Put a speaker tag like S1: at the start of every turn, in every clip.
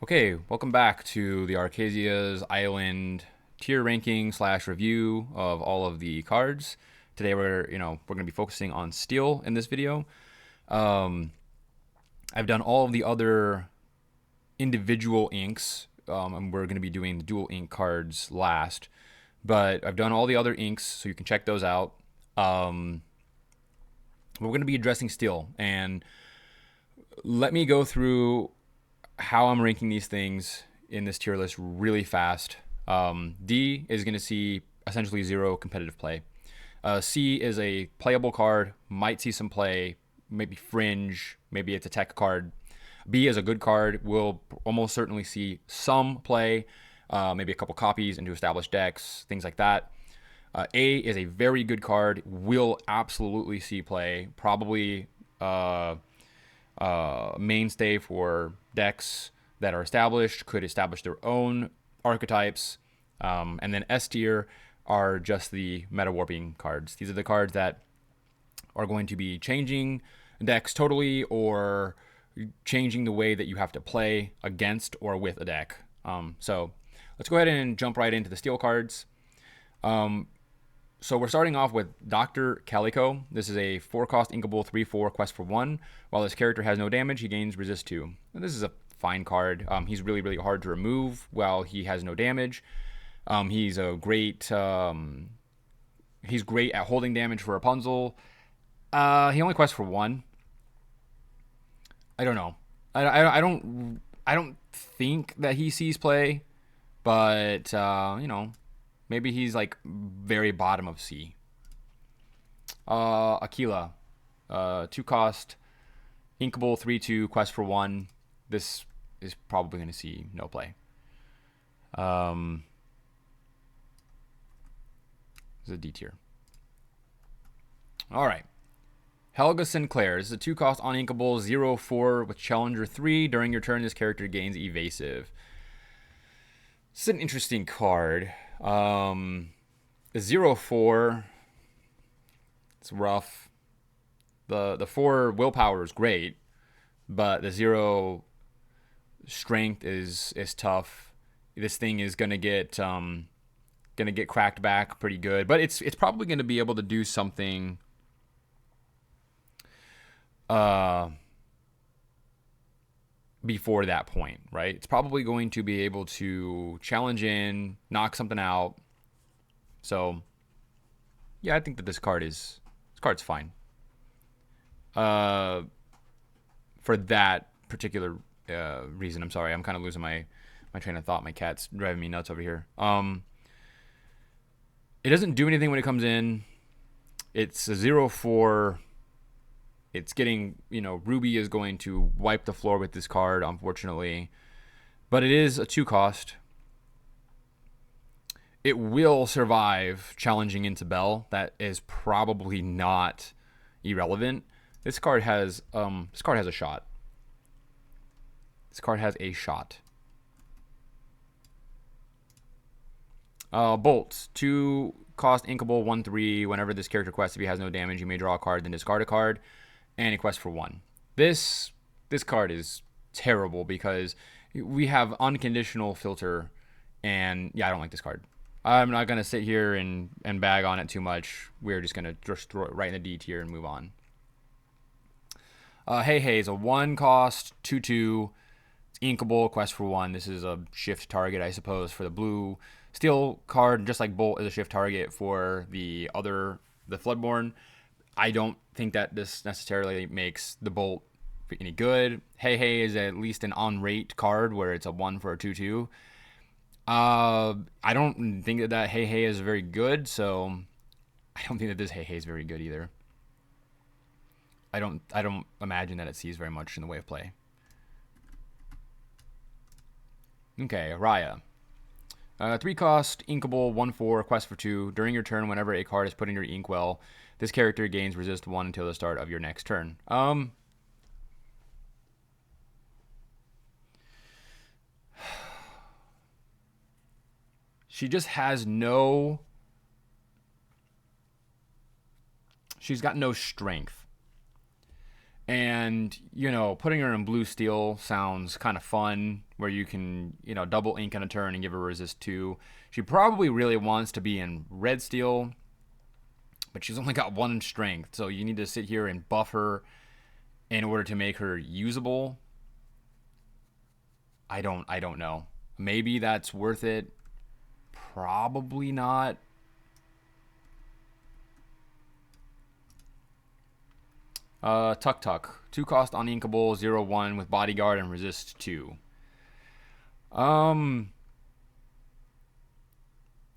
S1: Okay, welcome back to the Archazia's Island tier ranking slash review of all of the cards. Today we're going to be focusing on steel in this video. Um, I've done all of the other individual inks, and we're going to be doing the dual ink cards last. But I've done all the other inks, so you can check those out. We're going to be addressing steel, and let me go through how I'm ranking these things in this tier list really fast. D is going to see essentially zero competitive play. C is a playable card, might see some play, maybe fringe, maybe it's a tech card. B is a good card, will almost certainly see some play, maybe a couple copies into established decks, things like that. A is a very good card, will absolutely see play, probably mainstay for decks that are established, could establish their own archetypes. And then S tier are just the meta warping cards. These are the cards that are going to be changing decks totally or changing the way that you have to play against or with a deck. So let's go ahead and jump right into the steel cards. So we're starting off with Dr. Calico. This is a 4-cost inkable 3/4 quest for 1. While this character has no damage, he gains resist 2. And this is a fine card. He's really, really hard to remove while he has no damage. He's great at holding damage for Rapunzel. He only quests for 1. I don't know. I don't think that he sees play, but maybe he's like very bottom of C. Aquila, 2-cost, inkable 3/2, quest for 1. This is probably going to see no play. This is a D tier. All right. Helga Sinclair. This is a 2-cost uninkable 0/4 with Challenger 3. During your turn, this character gains evasive. This is an interesting card. The 0/4, it's rough. The 4 willpower is great, but the 0 strength is tough. This thing is gonna get cracked back pretty good, but it's probably gonna be able to do something. Before that point, right? It's probably going to be able to challenge in, knock something out. So, yeah, I think that this card's fine. For that particular reason, I'm sorry, I'm kind of losing my train of thought. My cat's driving me nuts over here. It doesn't do anything when it comes in. It's a 0/4. It's getting, Ruby is going to wipe the floor with this card, unfortunately. But it is a 2-cost. It will survive challenging into Bell. That is probably not irrelevant. This card has a shot. This card has a shot. Bolts. 2-cost inkable 1/3. Whenever this character quests, if he has no damage, you may draw a card, then discard a card. And a quest for 1. This card is terrible because we have unconditional filter, and yeah, I don't like this card. I'm not gonna sit here and bag on it too much. We're just gonna just throw it right in the D tier and move on. Hey is a 1-cost 2/2 inkable quest for 1. This is a shift target, I suppose, for the blue. Steel card, just like Bolt, is a shift target for the Floodborn. I don't think that this necessarily makes the Bolt any good. Hey is at least an on-rate card where it's a 1 for a 2/2. I don't think that Hey is very good, so I don't think that this Hey is very good either. I don't imagine that it sees very much in the way of play. Okay, Raya. 3-cost, inkable, 1/4, quest for 2. During your turn, whenever a card is put in your inkwell, this character gains resist 1 until the start of your next turn. She just has no... She's got no strength. And, putting her in blue steel sounds kind of fun, where you can, double ink on a turn and give her resist 2. She probably really wants to be in red steel, but she's only got 1 strength, so you need to sit here and buff her in order to make her usable. I don't know. Maybe that's worth it. Probably not. Tuk Tuk. 2 cost uninkable, 0/1 with bodyguard and resist 2.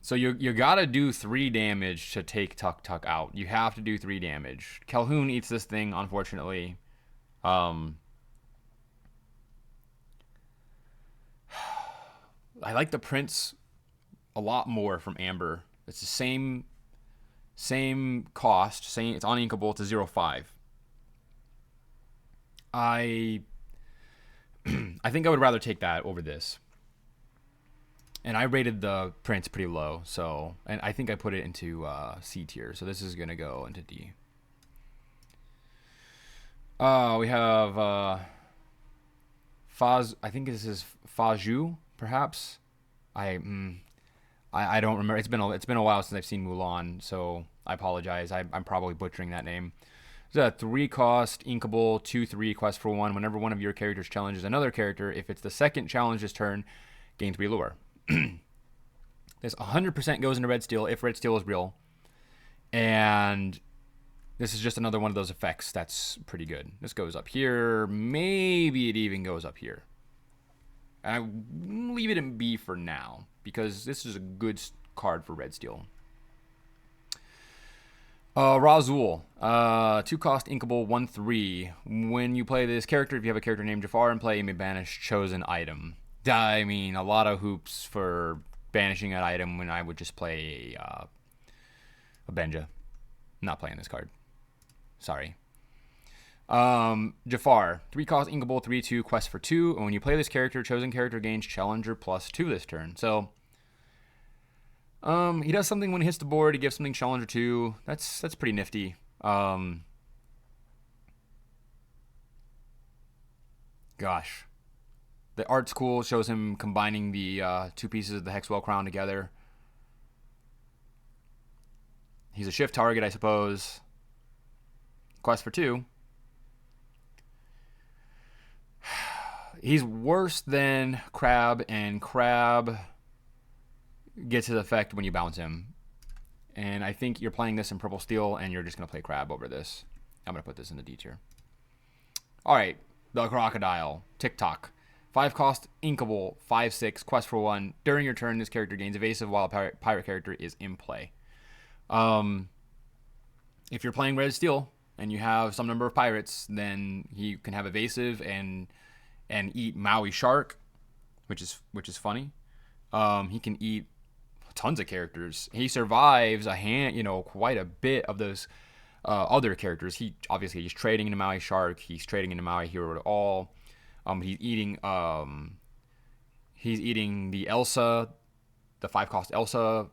S1: So you gotta do 3 damage to take Tuk Tuk out. You have to do 3 damage. Calhoun eats this thing, unfortunately. I like the prints a lot more from Amber. It's the same cost. It's uninkable to 0/5. I I think I would rather take that over this. And I rated the prints pretty low, and I think I put it into C tier. So this is gonna go into D. We have Faz. I think this is Faju, perhaps. I don't remember. It's been a while since I've seen Mulan, so I apologize. I'm probably butchering that name. It's a 3 cost, inkable, 2/3, quest for 1. Whenever one of your characters challenges another character, if it's the second challenge this turn, gain 3 lore. This 100% goes into red steel if red steel is real. And this is just another one of those effects that's pretty good. This goes up here. Maybe it even goes up here. And I leave it in B for now, because this is a good card for red steel. Razul, 2 cost, inkable, 1/3. When you play this character, if you have a character named Jafar in play, you may banish chosen item. I mean, a lot of hoops for banishing an item when I would just play a Benja. I'm not playing this card. Sorry. Jafar, 3 cost, inkable, 3/2, quest for 2. And when you play this character, chosen character gains challenger +2 this turn. So he does something when he hits the board. He gives something challenger 2. That's pretty nifty. Gosh. The art's cool. Shows him combining the 2 pieces of the Hexwell crown together. He's a shift target, I suppose. Quest for 2. He's worse than Crab, and Crab gets his effect when you bounce him. And I think you're playing this in purple steel, and you're just going to play Crab over this. I'm going to put this in the D tier. Alright, the Crocodile. TikTok. 5 cost, inkable, 5/6, quest for 1. During your turn, this character gains evasive while a pirate character is in play. If you're playing red steel and you have some number of pirates, then he can have evasive and eat Maui Shark, which is funny. He can eat tons of characters. He survives quite a bit of those other characters. He's trading into Maui Shark. He's trading into Maui Hero at all. He's eating the Elsa, the 5 cost Elsa,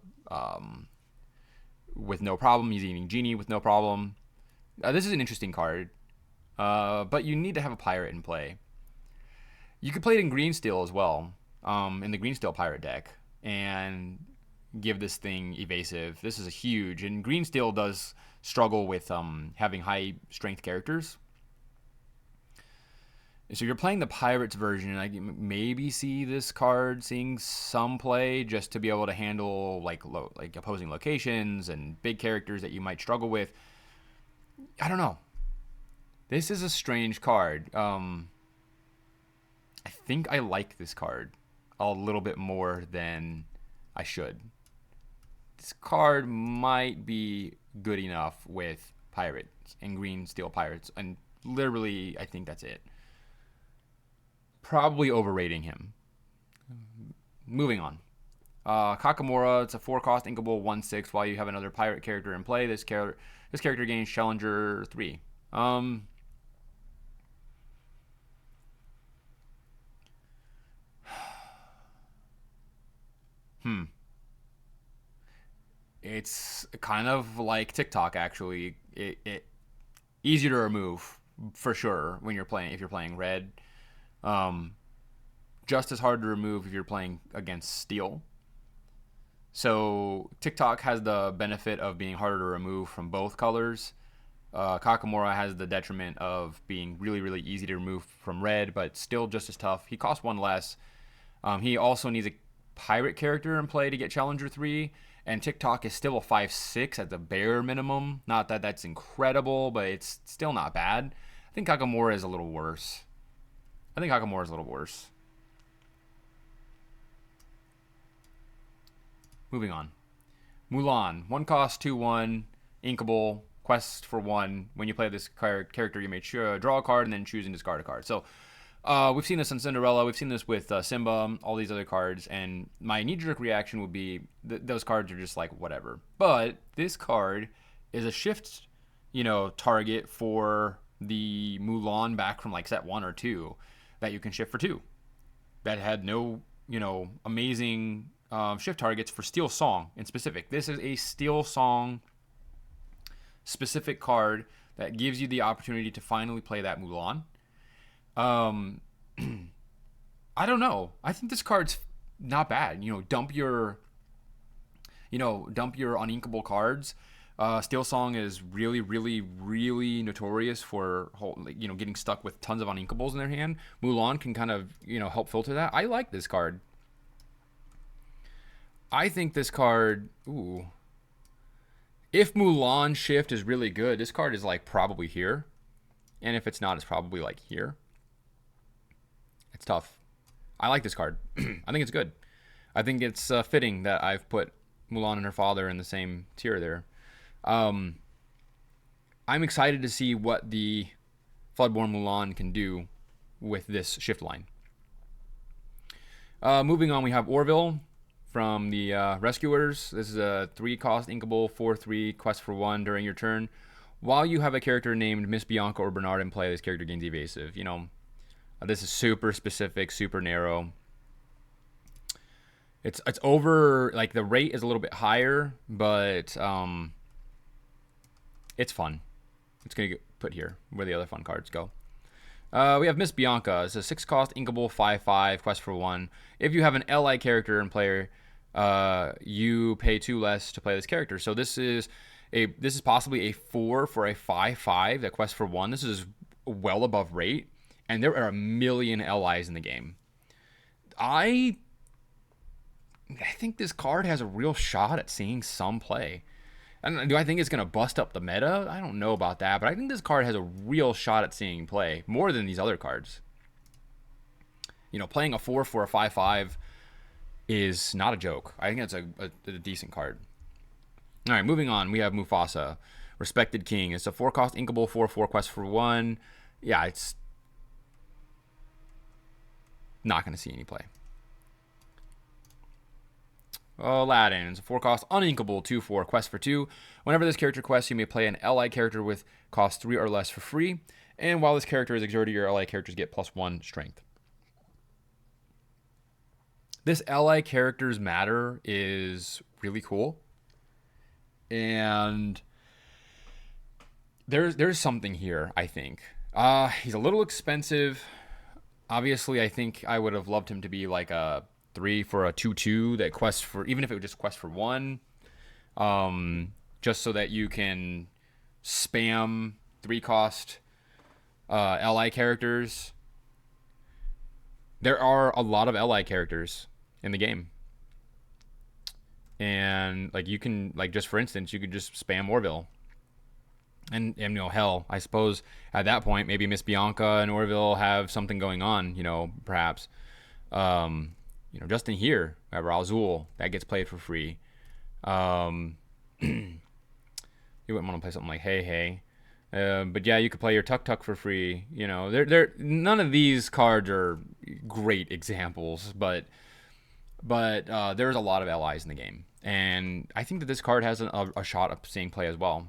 S1: with no problem. He's eating Genie with no problem. This is an interesting card, but you need to have a pirate in play. You could play it in green steel as well, in the green steel pirate deck, and give this thing evasive. This is a huge, and green steel does struggle with having high strength characters. So you're playing the Pirates version, and I can maybe see this card seeing some play just to be able to handle like opposing locations and big characters that you might struggle with. I don't know. This is a strange card. I think I like this card a little bit more than I should. This card might be good enough with Pirates and Green Steel Pirates, and literally I think that's it. Probably overrating him. Moving on. Kakamura, it's a 4 cost, inkable, 1/6. While you have another pirate character in play, this character gains Challenger 3. It's kind of like TikTok, actually. It easier to remove. for sure when if you're playing red. Um, just as hard to remove if you're playing against steel. So TikTok has the benefit of being harder to remove from both colors. Kakamora has the detriment of being really, really easy to remove from red, but still just as tough. He costs one less. He also needs a pirate character in play to get Challenger 3, and TikTok is still a 5/6 at the bare minimum. Not that that's incredible, but it's still not bad. I think Kakamora is a little worse. Moving on. Mulan. 1 cost, 2/1, inkable, quest for 1. When you play this character, you may draw a card and then choose and discard a card. So we've seen this in Cinderella. We've seen this with Simba, all these other cards. And my knee-jerk reaction would be those cards are just like whatever. But this card is a shift, target for the Mulan back from like set 1 or 2 that you can shift for 2. That had no, amazing shift targets for Steel Song in specific. This is a Steel Song specific card that gives you the opportunity to finally play that Mulan. I don't know. I think this card's not bad. Dump your uninkable cards. Steel Song is really, really, really notorious for getting stuck with tons of uninkables in their hand. Mulan can kind of help filter that. I like this card. I think this card. Ooh. If Mulan shift is really good, this card is like probably here, and if it's not, it's probably like here. It's tough. I like this card. I think it's good. I think it's fitting that I've put Mulan and her father in the same tier there. I'm excited to see what the Floodborn Mulan can do with this shift line. Moving on, we have Orville from the Rescuers. This is a 3-cost inkable, 4/3, quest for 1 during your turn. While you have a character named Miss Bianca or Bernard in play, this character gains evasive. This is super specific, super narrow. It's over, like the rate is a little bit higher, but it's fun. It's going to get put here where the other fun cards go. We have Miss Bianca. It's a 6-cost inkable, 5/5, quest for 1. If you have an LI character in player, you pay 2 less to play this character. So this is possibly a 4 for a 5/5 that quest for 1. This is well above rate, and there are a million LIs in the game. I think this card has a real shot at seeing some play. Do I think it's going to bust up the meta? I don't know about that, but I think this card has a real shot at seeing play more than these other cards. Playing a 4 for a 5/5 is not a joke. I think that's a decent card. All right, moving on. We have Mufasa, Respected King. It's a 4-cost inkable, 4/4, quest for 1. Yeah, it's not going to see any play. Aladdin. It's a 4-cost uninkable, 2/4, quest for 2. Whenever this character quests, you may play an LI character with cost 3 or less for free. And while this character is exerted, your LI characters get +1 strength. This LI character's matter is really cool. And there's something here, I think. He's a little expensive. Obviously, I think I would have loved him to be like a 3 for a 2/2 that quests for, even if it would just quest for 1, just so that you can spam 3-cost LI characters. There are a lot of LI characters in the game, and like you can, like, just for instance, you could just spam Orville, and hell, I suppose at that point maybe Miss Bianca and Orville have something going on, perhaps. Just in here, we have Razul that gets played for free. You wouldn't want to play something like Hey. But yeah, you could play your Tuk for free. None of these cards are great examples, but there's a lot of LIs in the game, and I think that this card has a shot of seeing play as well.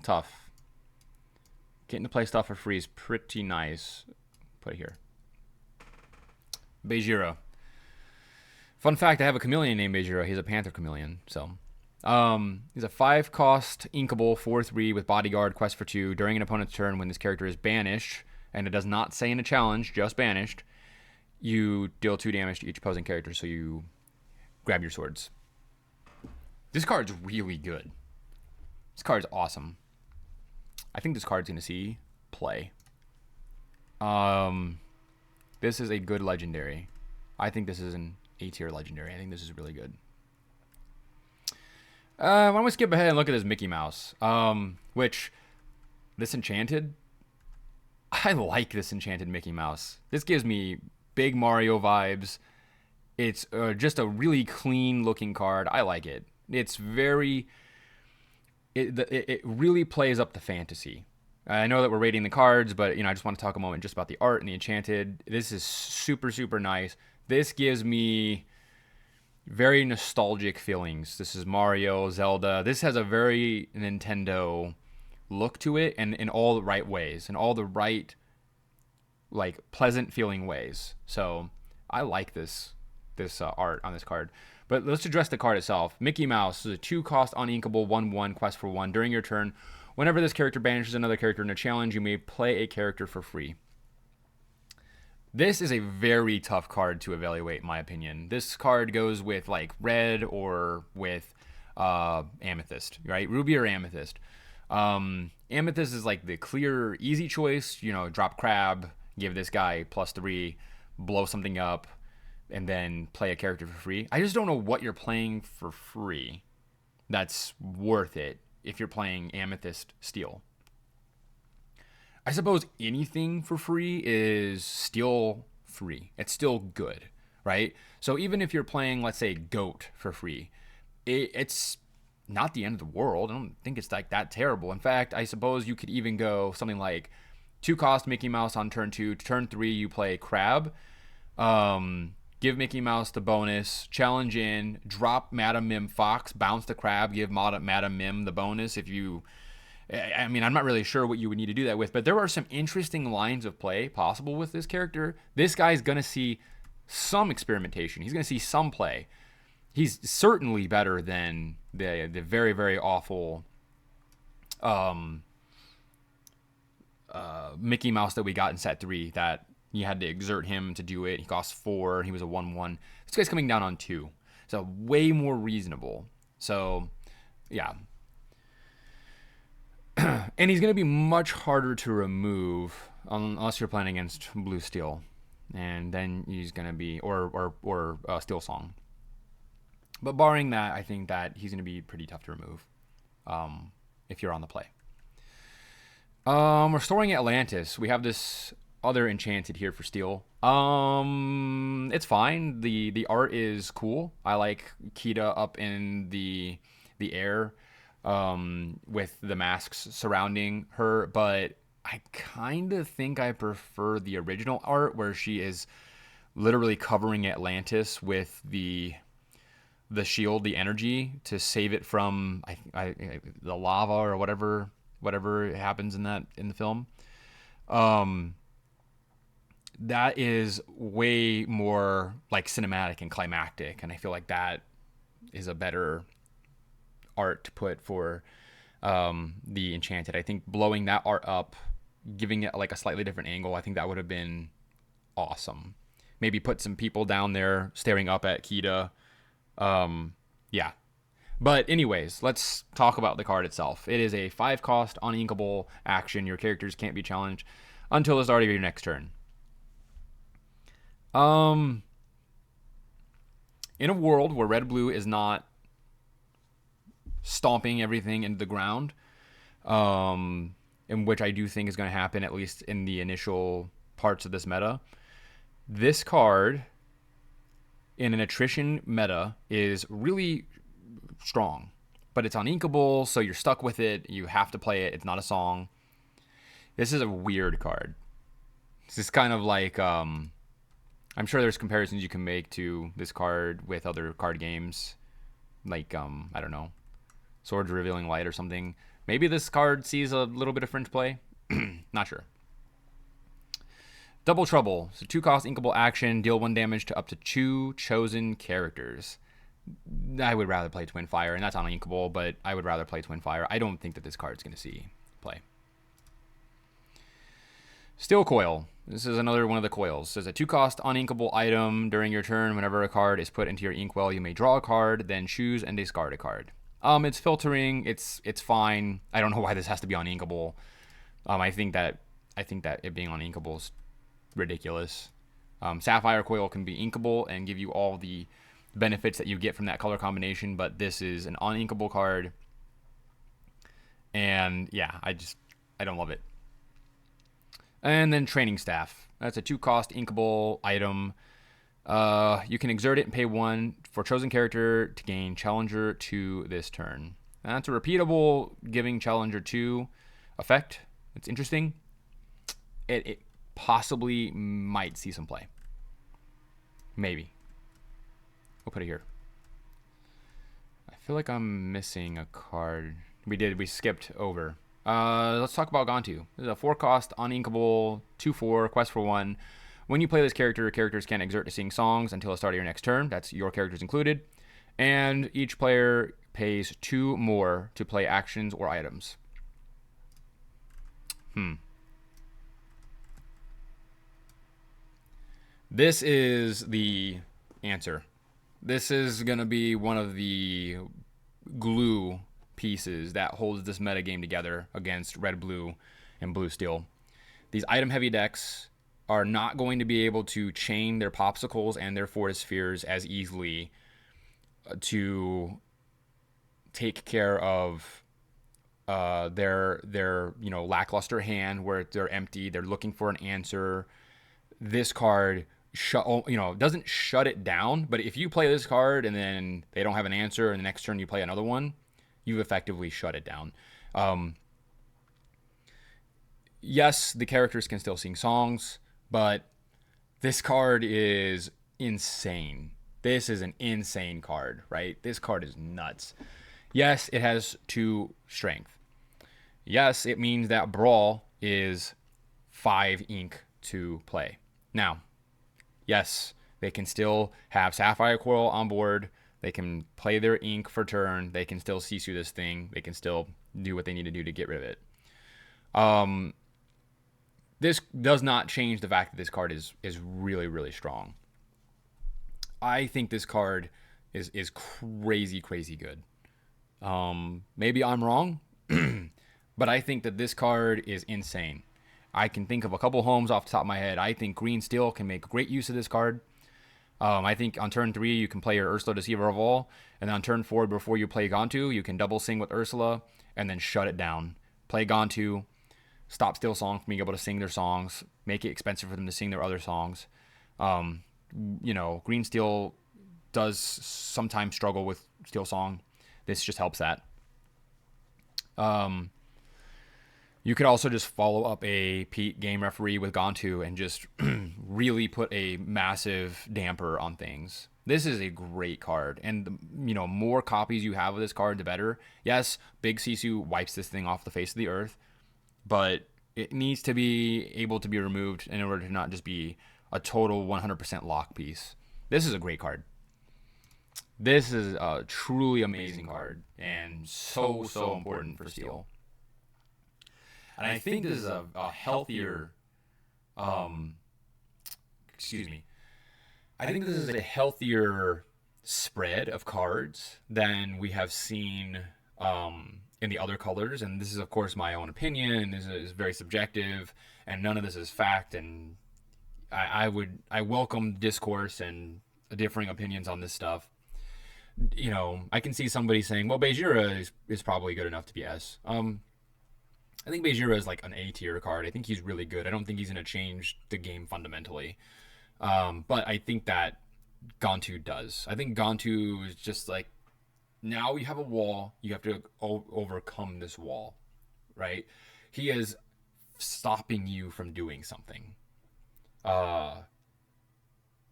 S1: Tough. Getting to play stuff for free is pretty nice. Put it here. Bejira. Fun fact, I have a chameleon named Bejira. He's a panther chameleon, so He's a 5-cost inkable 4/3 with bodyguard, quest for 2. During an opponent's turn, when this character is banished, and it does not say in a challenge, just banished, you deal 2 damage to each opposing character, so you grab your swords. This card's really good. This card's awesome. I think this card's going to see play. This is a good legendary. I think this is an A-tier legendary. I think this is really good. Why don't we skip ahead and look at this Mickey Mouse? Which, this enchanted, I like this enchanted Mickey Mouse. This gives me big Mario vibes. It's just a really clean looking card. I like it. It's very, it really plays up the fantasy. I know that we're rating the cards, but I just want to talk a moment just about the art and the enchanted. This is super, super nice. This gives me very nostalgic feelings. This is Mario, Zelda. This has a very Nintendo look to it, and in all the right ways, in all the right, like, pleasant feeling ways. So I like this art on this card. But let's address the card itself. Mickey Mouse is a 2-cost uninkable 1/1 quest for 1. During your turn, whenever this character banishes another character in a challenge, you may play a character for free. This is a very tough card to evaluate, in my opinion. This card goes with like red or with amethyst, right? Ruby or amethyst. Amethyst is like the clear, easy choice. Drop crab, give this guy +3, blow something up, and then play a character for free. I just don't know what you're playing for free that's worth it if you're playing Amethyst Steel. I suppose anything for free is still free. It's still good, right? So even if you're playing, let's say, Goat for free, it's not the end of the world. I don't think it's like that terrible. In fact, I suppose you could even go something like 2-cost Mickey Mouse on turn 2. Turn 3, you play Crab. Give Mickey Mouse the bonus, challenge in, drop Madam Mim Fox, bounce the crab, give Madam Mim the bonus. I'm not really sure what you would need to do that with, but there are some interesting lines of play possible with this character. This guy's going to see some experimentation. He's going to see some play. He's certainly better than the very, very awful Mickey Mouse that we got in set 3 that you had to exert him to do it. He cost 4. He was a 1/1. This guy's coming down on 2. So way more reasonable. So, yeah. And he's going to be much harder to remove unless you're playing against Blue Steel. And then he's going to be, or Steel Song. But barring that, I think that he's going to be pretty tough to remove if you're on the play. We're storing Atlantis. We have this other enchanted here for Steel. It's fine. The art is cool. I like Kita up in the air with the masks surrounding her, but I kind of think I prefer the original art where she is literally covering Atlantis with the shield, the energy, to save it from the lava or whatever happens in the film. That is way more like cinematic and climactic, and I feel like that is a better art to put for the enchanted. I think blowing that art up, giving it like a slightly different angle, I think that would have been awesome. Maybe put some people down there staring up at Kita. Yeah. But anyways, let's talk about the card itself. It is a 5-cost uninkable action. Your characters can't be challenged until the start of your next turn. In a world where red-blue is not stomping everything into the ground, in which I do think is going to happen, at least in the initial parts of this meta, this card in an attrition meta is really strong. But it's uninkable, so you're stuck with it. You have to play it. It's not a song. This is a weird card. This is kind of like... I'm sure there's comparisons you can make to this card with other card games, like, I don't know, Swords Revealing Light or something. Maybe this card sees a little bit of fringe play. Not sure. Double Trouble. So 2-cost inkable action. Deal 1 damage to up to 2 chosen characters. I would rather play Twin Fire, and that's uninkable, but I would rather play Twin Fire. I don't think that this card's going to see play. Steel Coil. This is another one of the coils. It says a 2-cost uninkable item during your turn. Whenever a card is put into your inkwell, you may draw a card, then choose and discard a card. It's filtering. It's fine. I don't know why this has to be uninkable. I think that it being uninkable is ridiculous. Sapphire Coil can be inkable and give you all the benefits that you get from that color combination, but this is an uninkable card, and yeah, I don't love it. And then Training Staff. That's a 2-cost inkable item. You can exert it and pay 1 for chosen character to gain Challenger 2 this turn. And that's a repeatable giving Challenger 2 effect. It's interesting. It possibly might see some play. Maybe. We'll put it here. I feel like I'm missing a card. We skipped over. Let's talk about Gantu. This is a 4-cost, uninkable, 2/4, quest for 1. When you play this character, characters can exert to sing songs until the start of your next turn. That's your characters included. And each player pays 2 more to play actions or items. This is the answer. This is going to be one of the glue pieces that holds this metagame together against red, blue, and blue steel. These item heavy decks are not going to be able to chain their popsicles and their fortis spheres as easily to take care of their lackluster hand where they're empty. They're looking for an answer. This card doesn't shut it down, but if you play this card and then they don't have an answer and the next turn you play another one, you've effectively shut it down. Yes, the characters can still sing songs, but this card is insane. This is an insane card, right? This card is nuts. Yes, it has 2 strength. Yes, it means that Brawl is 5 ink to play. Now, yes, they can still have Sapphire Coil on board. They can play their ink for turn. They can still Sisu this thing. They can still do what they need to do to get rid of it. This does not change the fact that this card is really, really strong. I think this card is crazy, crazy good. Maybe I'm wrong, but I think that this card is insane. I can think of a couple homes off the top of my head. I think Green Steel can make great use of this card. I think on turn 3, you can play your Ursula Deceiver of All, and then on turn 4, before you play Gantu, you can double sing with Ursula, and then shut it down. Play Gantu, stop Steel Song from being able to sing their songs, make it expensive for them to sing their other songs. Green Steel does sometimes struggle with Steel Song. This just helps that. You could also just follow up a Pete Game Referee with Gantu and just really put a massive damper on things. This is a great card, and the more copies you have of this card, the better. Yes, Big Sisu wipes this thing off the face of the earth, but it needs to be able to be removed in order to not just be a total 100% lock piece. This is a great card. This is a truly amazing card, and so important for Steel. And I think this is a healthier, I think this is a healthier spread of cards than we have seen in the other colors. And this is, of course, my own opinion. This is very subjective, and none of this is fact. And I welcome discourse and differing opinions on this stuff. I can see somebody saying, well, Bejira is probably good enough to be S. I think Bejira is like an A tier card. I think he's really good. I don't think he's going to change the game fundamentally. But I think that Gantu does. I think Gantu is just like, now you have a wall. You have to overcome this wall, right? He is stopping you from doing something.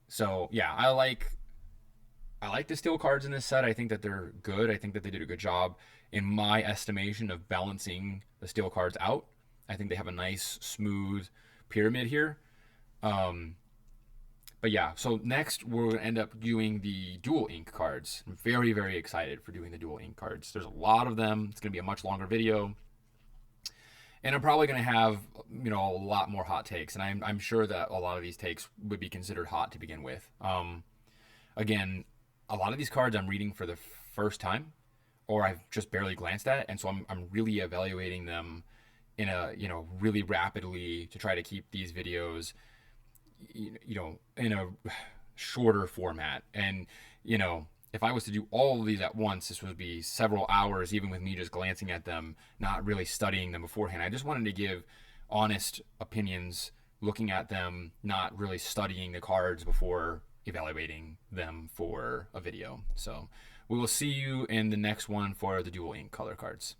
S1: So yeah, I like the steel cards in this set. I think that they're good. I think that they did a good job, in my estimation, of balancing the steel cards out. I think they have a nice, smooth pyramid here. But yeah, so next we're gonna end up doing the dual ink cards. I'm very, very excited for doing the dual ink cards. There's a lot of them. It's gonna be a much longer video, and I'm probably gonna have a lot more hot takes. And I'm sure that a lot of these takes would be considered hot to begin with. Again, a lot of these cards I'm reading for the first time, or I've just barely glanced at, and so I'm really evaluating them in a really rapidly to try to keep these videos in a shorter format. And if I was to do all of these at once, this would be several hours, even with me just glancing at them, not really studying them beforehand. I just wanted to give honest opinions, looking at them, not really studying the cards before evaluating them for a video. So we will see you in the next one for the dual ink color cards.